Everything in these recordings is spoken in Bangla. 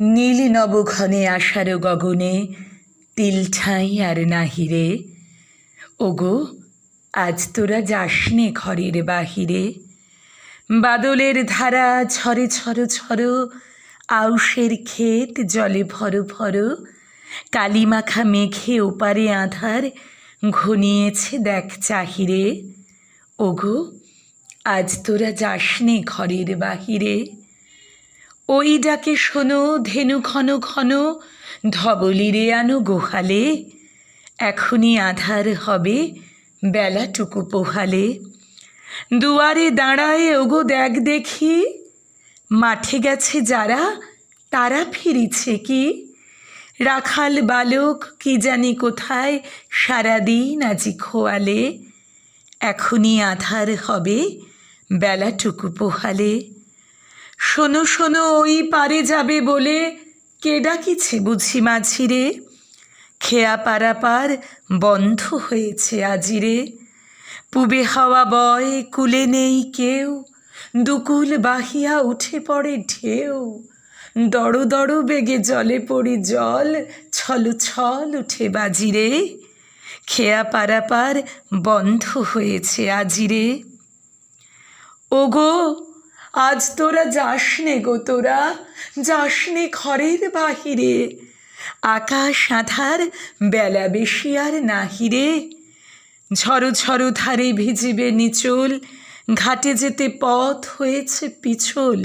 নীল নবঘনে আষাঢ় গগনে তিল ঠাঁই আর নাহিরে। ওগো আজ তোরা যাসনে ঘরের বাহিরে। বাদলের ধারা ঝরে ছড়ো ছড়ো, আউশের ক্ষেত জলে ভরো ভরো। কালিমাখা মেঘে ওপারে আঁধার ঘনিয়েছে দেখ চাহিরে। ওগো আজ তোরা যাসনে ঘরের বাহিরে। ওই ডাকে শোনো ধেনু ঘন ঘন, ধবলিরে আনো গোহালে। এখনই আধার হবে বেলাটুকু পোহালে। দুয়ারে দাঁড়ায় ওগো দেখ দেখি, মাঠে গেছে যারা তারা ফিরিছে কি। রাখাল বালক কি জানি কোথায় সারাদিন আজি খোয়ালে। এখনই আধার হবে বেলাটুকু পোহালে। শোনো শোনো ওই পারে যাবে বলে, কে ডাকিছে বুঝি মাঝিরে। খেয়া পারাপার বন্ধ হয়েছে আজিরে। পুবে হাওয়া বয় কুলে নেই কেউ, দুকুল বাহিয়া উঠে পড়ে ঢেউ। দড় দড় বেগে জলে পড়ি জল, ছল ছল উঠে বাজিরে। খেয়া পারাপার বন্ধ হয়েছে আজিরে। ওগো আজ তোরা যাসনে গো, তোরা যাসনে ঘরের বাহিরে। আকাশ আধার বেলা বেশি আর নাহিরে। ঝড়ো ঝড়ো ধারে ভিজিবে নিচল, ঘাটে যেতে পথ হয়েছে পিছল।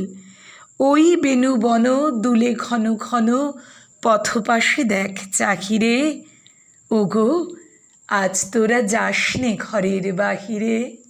ওই বেনু বন দুলে ঘন ঘন, পথপাশে দেখ চাহিরে। ওগো আজ তোরা যাসনে ঘরের বাহিরে।